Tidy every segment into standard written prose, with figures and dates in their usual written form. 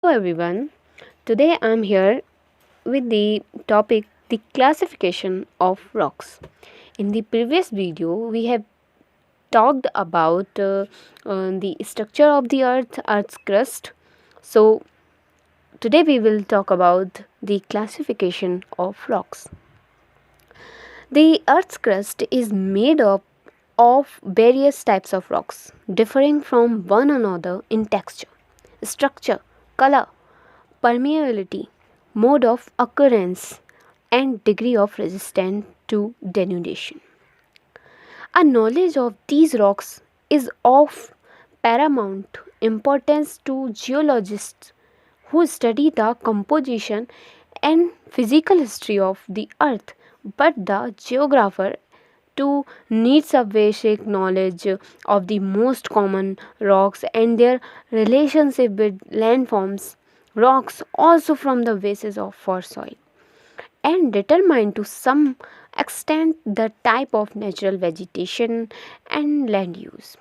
Hello everyone. Today I'm here with the topic the classification of rocks. In the previous video we have talked about the structure of the earth's crust. So today we will talk about the classification of rocks. The earth's crust is made up of various types of rocks differing from one another in texture, structure, color, permeability, mode of occurrence, and degree of resistance to denudation. A knowledge of these rocks is of paramount importance to geologists who study the composition and physical history of the earth, but the geographer too needs a basic knowledge of the most common rocks and their relationship with landforms, rocks also from the basis of for soil, and determine to some extent the type of natural vegetation and land use.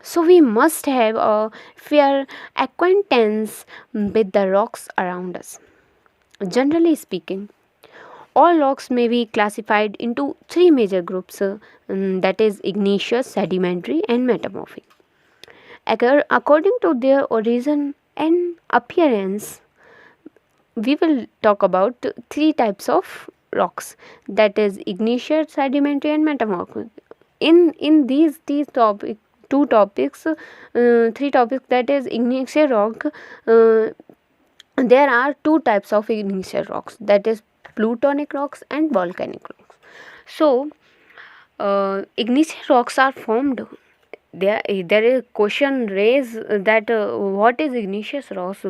So we must have a fair acquaintance with the rocks around us. Generally speaking, all rocks may be classified into three major groups, that is igneous, sedimentary, and metamorphic. According to their origin and appearance, we will talk about three types of rocks, that is igneous, sedimentary, and metamorphic. In these two topics, three topics, that is igneous rock, there are two types of igneous rocks, that is plutonic rocks and volcanic rocks. So igneous rocks are formed. There is question raised that what is igneous rocks.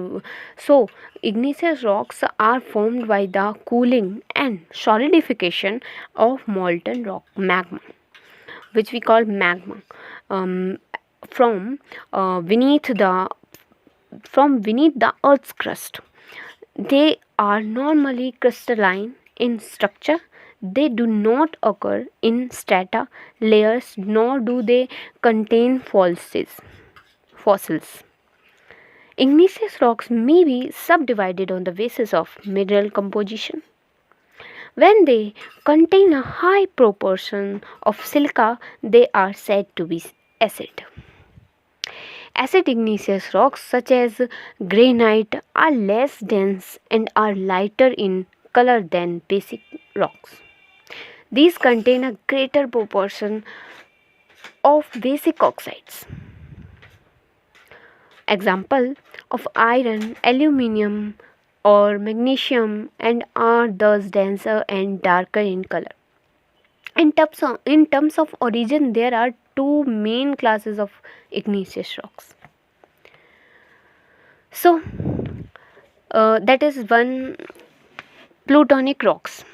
So igneous rocks are formed by the cooling and solidification of molten rock magma, which we call magma, um, from beneath the earth's crust. They are normally crystalline in structure. They do not occur in strata layers, nor do they contain fossils. Igneous rocks may be subdivided on the basis of mineral composition. When they contain a high proportion of silica, they are said to be acid. Acid igneous rocks such as granite are less dense and are lighter in color than basic rocks. These contain a greater proportion of basic oxides. Example of iron, aluminium, or magnesium, and are thus denser and darker in color. In terms of origin, there are two main classes of igneous rocks. So, that is one, plutonic rocks.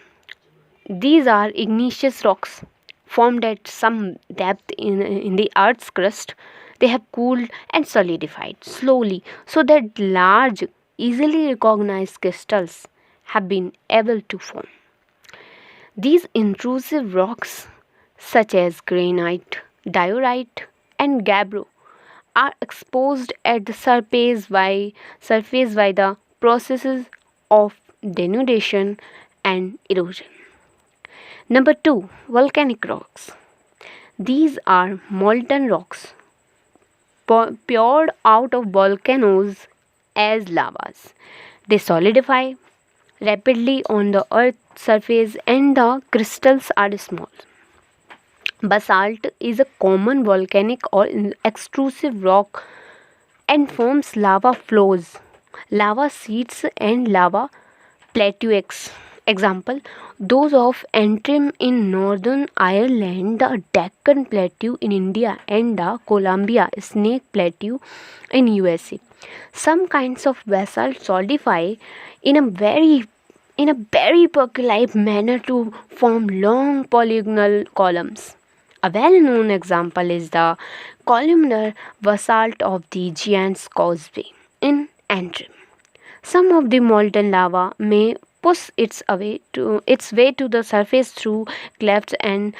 These are igneous rocks formed at some depth in the earth's crust. They have cooled and solidified slowly so that large, easily recognized crystals have been able to form. These intrusive rocks, such as granite, diorite, and gabbro, are exposed at the surface by the processes of denudation and erosion. Number 2, volcanic rocks. These are molten rocks poured out of volcanoes as lavas. They solidify rapidly on the earth's surface and the crystals are small. Basalt is a common volcanic or extrusive rock and forms lava flows, lava sheets, and lava plateaux. Example, those of Antrim in northern Ireland, the Deccan Plateau in India, and the Columbia Snake Plateau in USA. Some kinds of basalt solidify in a very peculiar manner to form long polygonal columns. A well-known example is the columnar basalt of the Giant's Causeway in Antrim. Some of the molten lava may push its way to the surface through clefts and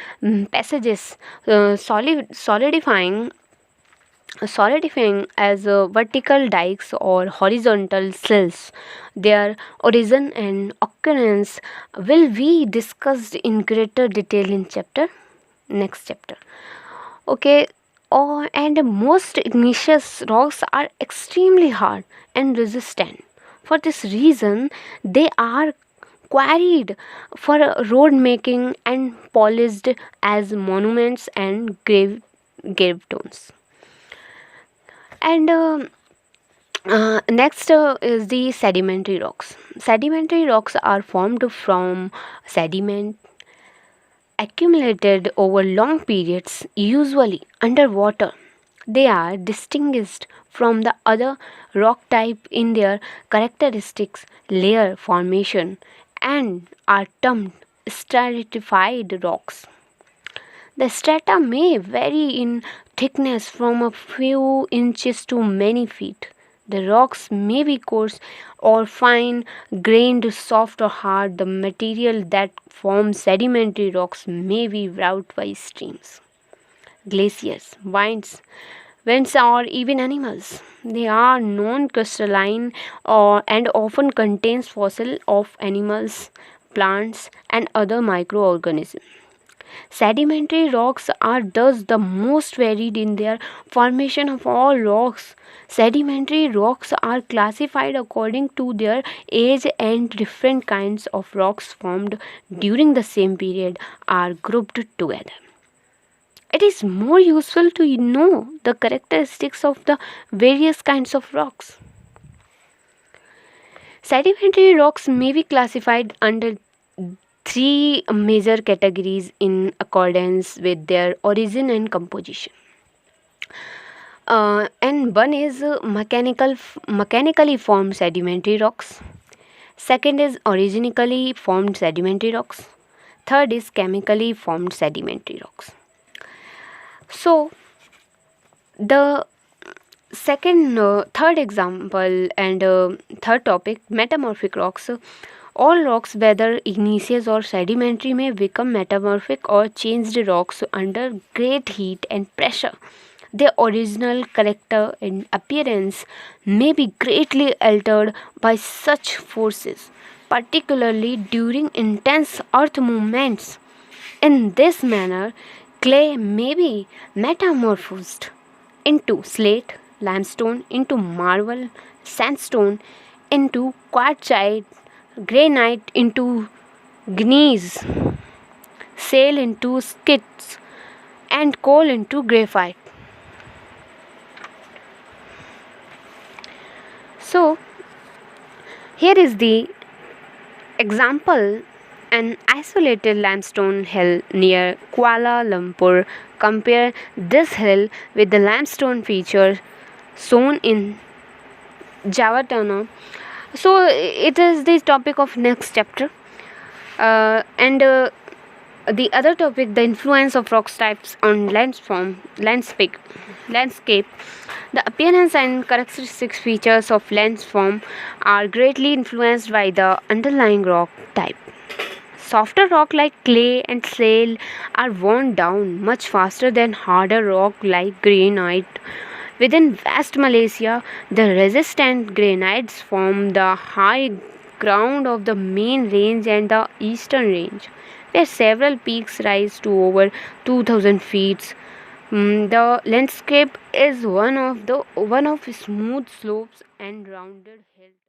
passages, solidifying solidifying as vertical dikes or horizontal sills. Their origin and occurrence will be discussed in greater detail in next chapter. Okay, and most igneous rocks are extremely hard and resistant. For this reason, they are quarried for road making and polished as monuments and gravestones. And next is the sedimentary rocks. Sedimentary rocks are formed from sediment accumulated over long periods, usually underwater. They are distinguished from the other rock type in their characteristics, layer formation, and are termed stratified rocks. The strata may vary in thickness from a few inches to many feet. The rocks may be coarse or fine grained, soft or hard. The material that forms sedimentary rocks may be brought by streams, glaciers, winds or even animals. They are non-crystalline and often contains fossil of animals, plants and other microorganisms. Sedimentary rocks are thus the most varied in their formation of all rocks. Sedimentary rocks are classified according to their age, and different kinds of rocks formed during the same period are grouped together. It is more useful to know the characteristics of the various kinds of rocks. Sedimentary rocks may be classified under three major categories in accordance with their origin and composition. And one is mechanically formed sedimentary rocks. Second is organically formed sedimentary rocks. Third is chemically formed sedimentary rocks. So the third example and third topic, metamorphic rocks. All rocks, whether igneous or sedimentary, may become metamorphic or changed rocks under great heat and pressure. Their original character and appearance may be greatly altered by such forces, particularly during intense earth movements. In this manner, clay may be metamorphosed into slate, limestone into marble, sandstone into quartzite, granite into gneiss, shale into schists, and coal into graphite. So, here is the example: an isolated limestone hill near Kuala Lumpur. Compare this hill with the limestone feature shown in Javatana. So it is the topic of next chapter, and the other topic, the influence of rock types on landscape. The appearance and characteristic features of landform are greatly influenced by the underlying rock type. Softer rock like clay and shale are worn down much faster than harder rock like granite. Within West Malaysia, the resistant granites form the high ground of the main range and the eastern range, where several peaks rise to over 2000 feet. The landscape is one of smooth slopes and rounded hills.